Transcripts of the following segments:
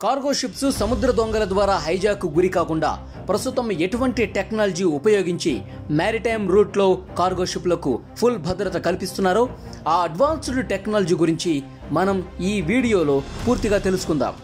Cargo ships సముద్ర దొంగల ద్వారా హైజాక్ గురి కాకుండా ప్రస్తుతం ఎటువంటి టెక్నాలజీ ఉపయోగించి మ్యారిటైమ్ రూట్లో కార్గో షిప్లకు ఫుల్ భద్రత కల్పిస్తున్నారో ఆ అడ్వాన్స్డ్ టెక్నాలజీ గురించి మనం ఈ వీడియోలో పూర్తిగా తెలుసుకుందాం.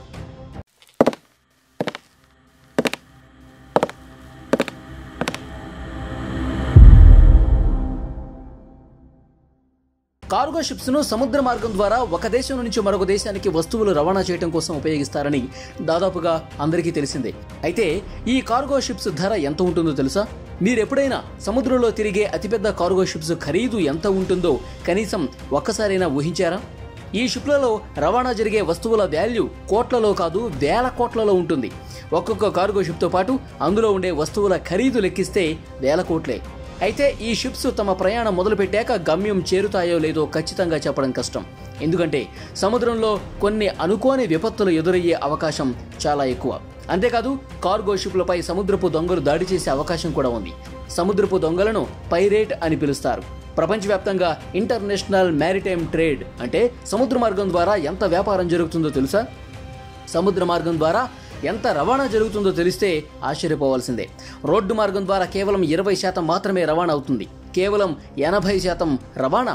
కార్గో షిప్స్ ను సముద్ర మార్గం ద్వారా ఒక దేశం నుంచి మరొక దేశానికి వస్తువులు రవాణా చేయడం కోసం ఉపయోగిస్తారని దాదాపుగా అందరికీ తెలిసిందే. అయితే ఈ కార్గో షిప్స్ ధర ఎంత ఉంటుందో తెలుసా? మీరు ఎప్పుడైనా సముద్రంలో తిరిగే అతిపెద్ద కార్గో షిప్స్ ఖరీదు ఎంత ఉంటుందో కనీసం ఒక్కసారైనా ఊహించారా? ఈ షిప్లలో రవాణా జరిగే వస్తువుల వాల్యూ కోట్లలో కాదు వేల కోట్లలో ఉంటుంది. ఒక్కొక్క కార్గో షిప్తో పాటు అందులో ఉండే వస్తువుల ఖరీదు లెక్కిస్తే వేల కోట్లే. అయితే ఈ షిప్స్ తమ ప్రయాణం మొదలుపెట్టాక గమ్యం చేరుతాయో లేదో ఖచ్చితంగా చెప్పడం కష్టం. ఎందుకంటే సముద్రంలో కొన్ని అనుకోని విపత్తులు ఎదురయ్యే అవకాశం చాలా ఎక్కువ. అంతేకాదు కార్గో షిప్లపై సముద్రపు దొంగలు దాడి చేసే అవకాశం కూడా ఉంది. సముద్రపు దొంగలను పైరేట్ అని పిలుస్తారు. ప్రపంచవ్యాప్తంగా ఇంటర్నేషనల్ మ్యారిటైమ్ ట్రేడ్ అంటే సముద్ర మార్గం ద్వారా ఎంత వ్యాపారం జరుగుతుందో తెలుసా? సముద్ర మార్గం ద్వారా ఎంత రవాణా జరుగుతుందో తెలిస్తే ఆశ్చర్యపోవాల్సిందే. రోడ్డు మార్గం ద్వారా కేవలం 20% మాత్రమే రవాణా అవుతుంది. కేవలం 80% రవాణా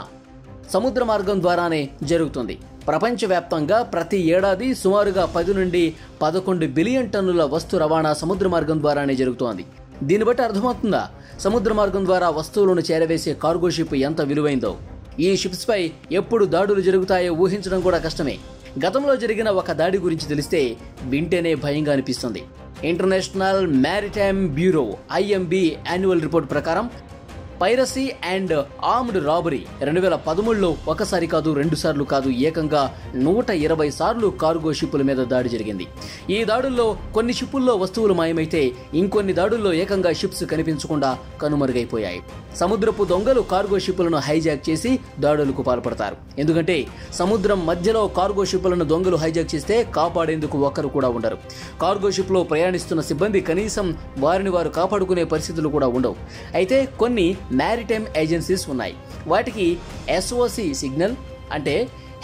సముద్ర మార్గం ద్వారానే జరుగుతుంది. ప్రపంచవ్యాప్తంగా ప్రతి ఏడాది సుమారుగా 10 నుండి 11 బిలియన్ టన్నుల వస్తు రవాణా సముద్ర మార్గం ద్వారానే జరుగుతోంది. దీన్ని బట్టి అర్థమవుతుందా సముద్ర మార్గం ద్వారా వస్తువులను చేరవేసే కార్గో షిప్ ఎంత విలువైందో? ఈ షిప్స్ పై ఎప్పుడు దాడులు జరుగుతాయో ఊహించడం కూడా కష్టమే. గతంలో జరిగిన ఒక దాడి గురించి తెలిస్తే వింటేనే భయంగా అనిపిస్తుంది. International maritime bureau IMB annual report ప్రకారం పైరసీ అండ్ ఆర్మ్డ్ రాబరీ 2013లో ఒకసారి కాదు 2 సార్లు కాదు ఏకంగా 120 సార్లు కార్గో షిప్పుల మీద దాడి జరిగింది. ఈ దాడుల్లో కొన్ని షిప్పుల్లో వస్తువులు మాయమైతే ఇంకొన్ని దాడుల్లో ఏకంగా షిప్స్ కనిపించకుండా కనుమరుగైపోయాయి. సముద్రపు దొంగలు కార్గో షిప్పులను హైజాక్ చేసి దాడులకు పాల్పడతారు. ఎందుకంటే సముద్రం మధ్యలో కార్గో షిప్పులను దొంగలు హైజాక్ చేస్తే కాపాడేందుకు ఒక్కరు కూడా ఉండరు. కార్గో షిప్లో ప్రయాణిస్తున్న సిబ్బంది కనీసం వారిని వారు కాపాడుకునే పరిస్థితులు కూడా ఉండవు. అయితే కొన్ని మ్యారిటైమ్ ఏజెన్సీస్ ఉన్నాయి. వాటికి SOC సిగ్నల్ అంటే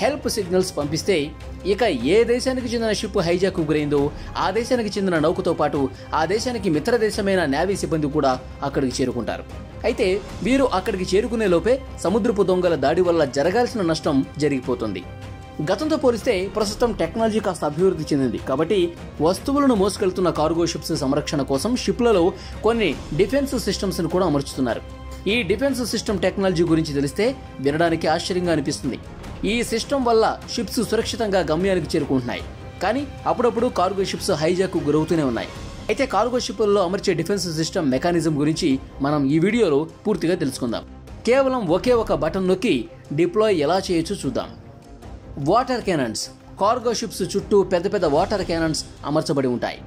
హెల్ప్ సిగ్నల్స్ పంపిస్తే ఇక ఏ దేశానికి చెందిన షిప్ హైజాక్ గురైందో ఆ దేశానికి చెందిన నౌకతో పాటు ఆ దేశానికి మిత్ర దేశమైన నేవీ సిబ్బంది కూడా అక్కడికి చేరుకుంటారు. అయితే వీరు అక్కడికి చేరుకునే లోపే సముద్రపు దొంగల దాడి వల్ల జరగాల్సిన నష్టం జరిగిపోతుంది. గతంతో పోలిస్తే ప్రస్తుతం టెక్నాలజీ కాస్త అభివృద్ధి చెందింది కాబట్టి వస్తువులను మోసుకెళ్తున్న కార్గో షిప్స్ సంరక్షణ కోసం షిప్లలో కొన్ని డిఫెన్స్ సిస్టమ్స్ ను కూడా అమర్చుతున్నారు. ఈ డిఫెన్స్ సిస్టమ్ టెక్నాలజీ గురించి తెలిస్తే వినడానికి ఆశ్చర్యంగా అనిపిస్తుంది. ఈ సిస్టమ్ వల్ల షిప్స్ సురక్షితంగా గమ్యానికి చేరుకుంటున్నాయి. కానీ అప్పుడప్పుడు కార్గో షిప్స్ హైజాక్ గురవుతూనే ఉన్నాయి. అయితే కార్గో షిప్లలో అమర్చే డిఫెన్స్ సిస్టమ్ మెకానిజం గురించి మనం ఈ వీడియోలో పూర్తిగా తెలుసుకుందాం. కేవలం ఒకే ఒక బటన్ నొక్కి డిప్లాయ్ ఎలా చేయొచ్చో చూద్దాం. Water cannons. కార్గో షిప్స్ చుట్టూ పెద్ద పెద్ద వాటర్ క్యానన్స్ అమర్చబడి ఉంటాయి.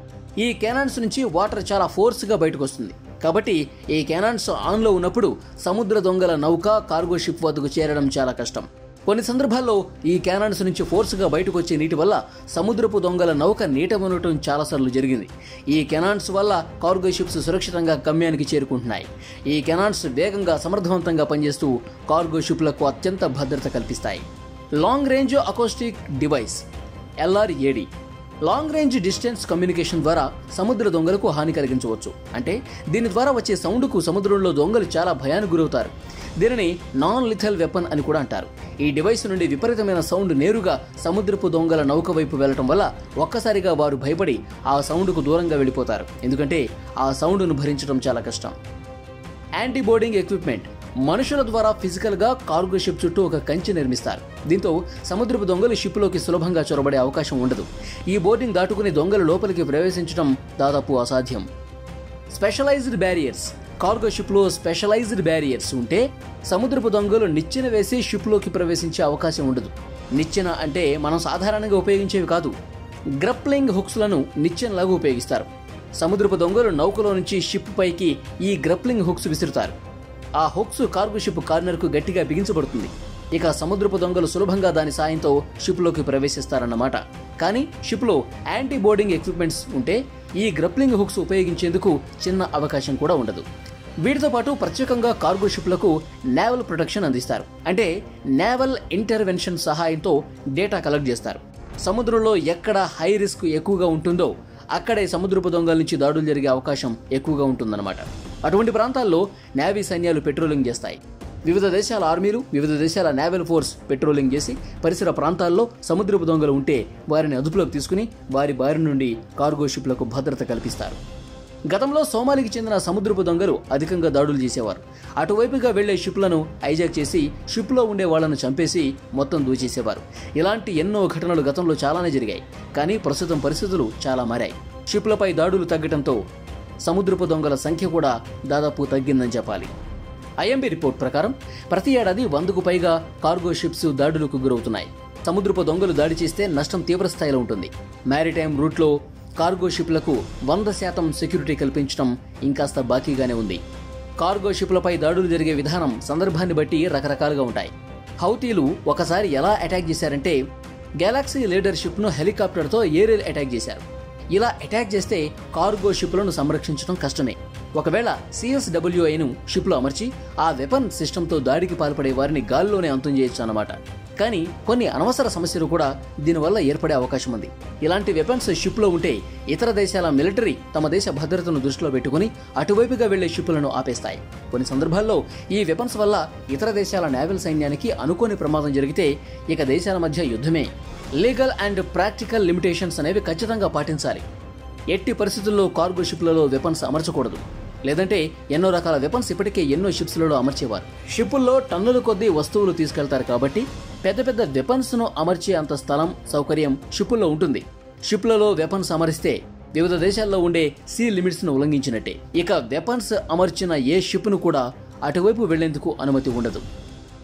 ఈ క్యానన్స్ నుంచి వాటర్ చాలా ఫోర్స్గా బయటకు వస్తుంది. కాబట్టి ఈ క్యానన్స్ ఆన్లో ఉన్నప్పుడు సముద్ర దొంగల నౌక కార్గో షిప్ వద్దకు చేరడం చాలా కష్టం. కొన్ని సందర్భాల్లో ఈ క్యానన్స్ నుంచి ఫోర్స్గా బయటకు వచ్చే నీటి వల్ల సముద్రపు దొంగల నౌక నీట మునగటం చాలాసార్లు జరిగింది. ఈ కెనాన్స్ వల్ల కార్గో షిప్స్ సురక్షితంగా గమ్యానికి చేరుకుంటున్నాయి. ఈ కెనాన్స్ వేగంగా సమర్థవంతంగా పనిచేస్తూ కార్గో షిప్లకు అత్యంత భద్రత కల్పిస్తాయి. Long range acoustic device LRAD long range distance communication ద్వారా సముద్ర దొంగలకు హాని కలిగించవచ్చు. అంటే దీని ద్వారా వచ్చే సౌండ్కు సముద్రంలో దొంగలు చాలా భయానికి గురవుతారు. దీనిని నాన్ లిథల్ వెపన్ అని కూడా అంటారు. ఈ డివైస్ నుండి విపరీతమైన సౌండ్ నేరుగా సముద్రపు దొంగల నౌక వైపు వెళ్లటం వల్ల ఒక్కసారిగా వారు భయపడి ఆ సౌండ్కు దూరంగా వెళ్ళిపోతారు. ఎందుకంటే ఆ సౌండ్ను భరించడం చాలా కష్టం. Anti boarding equipment. మనుషుల ద్వారా ఫిజికల్గా కార్గో షిప్ చుట్టూ ఒక కంచె నిర్మిస్తారు. దీంతో సముద్రపు దొంగలు షిప్లోకి సులభంగా చొరబడే అవకాశం ఉండదు. ఈ బోర్డింగ్ దాటుకుని దొంగలు లోపలికి ప్రవేశించడం దాదాపు అసాధ్యం. Specialised barriers. కార్గో షిప్లో స్పెషలైజ్డ్ బ్యారియర్స్ ఉంటే సముద్రపు దొంగలు నిచ్చెన వేసి షిప్లోకి ప్రవేశించే అవకాశం ఉండదు. నిచ్చెన అంటే మనం సాధారణంగా ఉపయోగించేవి కాదు. గ్రప్లింగ్ హుక్స్లను నిచ్చెనలాగా ఉపయోగిస్తారు. సముద్రపు దొంగలు నౌకలో నుంచి షిప్ పైకి ఈ గ్రప్లింగ్ హుక్స్ విసురుతారు. ఆ హుక్స్ కార్గో షిప్ కార్నర్కు గట్టిగా బిగించబడుతుంది. ఇక సముద్రపు దొంగలు సులభంగా దాని సాయంతో షిప్లోకి ప్రవేశిస్తారన్నమాట. కానీ షిప్లో యాంటీ బోర్డింగ్ ఎక్విప్మెంట్స్ ఉంటే ఈ గ్రప్లింగ్ హుక్స్ ఉపయోగించేందుకు చిన్న అవకాశం కూడా ఉండదు. వీటితో పాటు ప్రత్యేకంగా కార్గో షిప్లకు నేవల్ ప్రొటెక్షన్ అందిస్తారు. అంటే నేవల్ ఇంటర్వెన్షన్ సహాయంతో డేటా కలెక్ట్ చేస్తారు. సముద్రంలో ఎక్కడ హై రిస్క్ ఎక్కువగా ఉంటుందో అక్కడే సముద్రపు దొంగల నుంచి దాడులు జరిగే అవకాశం ఎక్కువగా ఉంటుందన్నమాట. అటువంటి ప్రాంతాల్లో నేవీ సైన్యాలు పెట్రోలింగ్ చేస్తాయి. వివిధ దేశాల ఆర్మీలు, వివిధ దేశాల నేవల్ ఫోర్స్ పెట్రోలింగ్ చేసి పరిసర ప్రాంతాల్లో సముద్రపు దొంగలు ఉంటే వారిని అదుపులోకి తీసుకుని వారి బారి నుండి కార్గో షిప్లకు భద్రత కల్పిస్తారు. గతంలో సోమాలికి చెందిన సముద్రపు దొంగలు అధికంగా దాడులు చేసేవారు. అటువైపుగా వెళ్లే షిప్లను హైజాక్ చేసి షిప్లో ఉండే వాళ్లను చంపేసి మొత్తం దోచేసేవారు. ఇలాంటి ఎన్నో ఘటనలు గతంలో చాలానే జరిగాయి. కానీ ప్రస్తుతం పరిస్థితులు చాలా మారాయి. షిప్లపై దాడులు తగ్గడంతో సముద్రపు దొంగల సంఖ్య కూడా దాదాపు తగ్గిందని చెప్పాలి. ఐఎంబీ రిపోర్ట్ ప్రకారం ప్రతి ఏడాది 100కు పైగా కార్గో షిప్స్ దాడులకు గురవుతున్నాయి. సముద్రపు దొంగలు దాడి చేస్తే నష్టం తీవ్రస్థాయిలో ఉంటుంది. మ్యారిటైమ్ రూట్లో కార్గో షిప్లకు 100% సెక్యూరిటీ కల్పించడం ఇంకాస్త బాకీగానే ఉంది. కార్గో షిప్లపై దాడులు జరిగే విధానం సందర్భాన్ని బట్టి రకరకాలుగా ఉంటాయి. హౌతీలు ఒకసారి ఎలా అటాక్ చేశారంటే గెలాక్సీ లీడర్ షిప్ను హెలికాప్టర్తో ఏరియల్ అటాక్ చేశారు. ఇలా అటాక్ చేస్తే కార్గో షిప్లను సంరక్షించడం కష్టమే. ఒకవేళ CSWIను షిప్లో అమర్చి ఆ వెపన్ సిస్టంతో దాడికి పాల్పడే వారిని గాల్లోనే అంతం చేయొచ్చు అన్నమాట. కానీ కొన్ని అనవసర సమస్యలు కూడా దీనివల్ల ఏర్పడే అవకాశం ఉంది. ఇలాంటి వెపన్స్ షిప్లో ఉంటే ఇతర దేశాల మిలిటరీ తమ దేశ భద్రతను దృష్టిలో పెట్టుకుని అటువైపుగా వెళ్లే షిప్లను ఆపేస్తాయి. కొన్ని సందర్భాల్లో ఈ వెపన్స్ వల్ల ఇతర దేశాల నేవల్ సైన్యానికి అనుకోని ప్రమాదం జరిగితే ఇక దేశాల మధ్య యుద్ధమే. లీగల్ అండ్ ప్రాక్టికల్ లిమిటేషన్స్ అనేవి ఖచ్చితంగా పాటించాలి. ఎట్టి పరిస్థితుల్లో కార్గో షిప్లలో వెపన్స్ అమర్చకూడదు. లేదంటే ఎన్నో రకాల వెపన్స్ ఇప్పటికే ఎన్నో షిప్స్లలో అమర్చేవారు. షిప్పుల్లో టన్నుల కొద్దీ వస్తువులు తీసుకెళ్తారు కాబట్టి పెద్ద పెద్ద వెపన్స్ ను అమర్చే అంత స్థలం, సౌకర్యం షిప్పుల్లో ఉంటుంది. షిప్లలో వెపన్స్ అమరిస్తే వివిధ దేశాల్లో ఉండే సీ లిమిట్స్ ను ఉల్లంఘించినట్టే. ఇక వెపన్స్ అమర్చిన ఏ షిప్ ను కూడా అటువైపు వెళ్లేందుకు అనుమతి ఉండదు.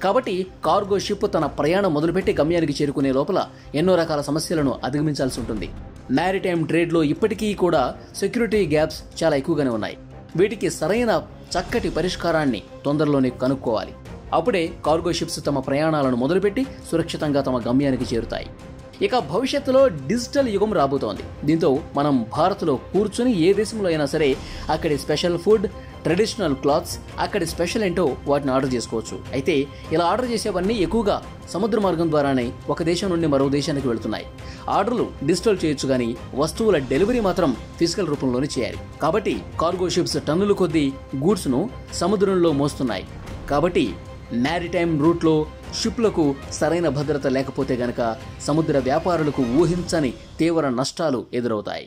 కాబట్టి కార్గో షిప్ తన ప్రయాణం మొదలుపెట్టి గమ్యానికి చేరుకునే లోపల ఎన్నో రకాల సమస్యలను అధిగమించాల్సి ఉంటుంది. మ్యారిటైమ్ ట్రేడ్లో ఇప్పటికీ కూడా సెక్యూరిటీ గ్యాప్స్ చాలా ఎక్కువగానే ఉన్నాయి. వీటికి సరైన చక్కటి పరిష్కారాన్ని తొందరలోనే కనుక్కోవాలి. అప్పుడే కార్గో షిప్స్ తమ ప్రయాణాలను మొదలుపెట్టి సురక్షితంగా తమ గమ్యానికి చేరుతాయి. ఇక భవిష్యత్తులో డిజిటల్ యుగం రాబోతోంది. దీంతో మనం భారత్లో కూర్చుని ఏ దేశంలో అయినా సరే అక్కడి స్పెషల్ ఫుడ్, ట్రెడిషనల్ క్లాత్స్, అక్కడి స్పెషల్ ఏంటో వాటిని ఆర్డర్ చేసుకోవచ్చు. అయితే ఇలా ఆర్డర్ చేసేవన్నీ ఎక్కువగా సముద్ర మార్గం ద్వారానే ఒక దేశం నుండి మరో దేశానికి వెళుతున్నాయి. ఆర్డర్లు డిజిటల్ చేయొచ్చు కానీ వస్తువుల డెలివరీ మాత్రం ఫిజికల్ రూపంలోనే చేయాలి. కాబట్టి కార్గో షిప్స్ టన్నుల కొద్దీ గూడ్స్ను సముద్రంలో మోస్తున్నాయి. కాబట్టి మ్యారిటైమ్ రూట్లో షిప్లకు సరైన భద్రత లేకపోతే గనక సముద్ర వ్యాపారులకు ఊహించని తీవ్ర నష్టాలు ఎదురవుతాయి.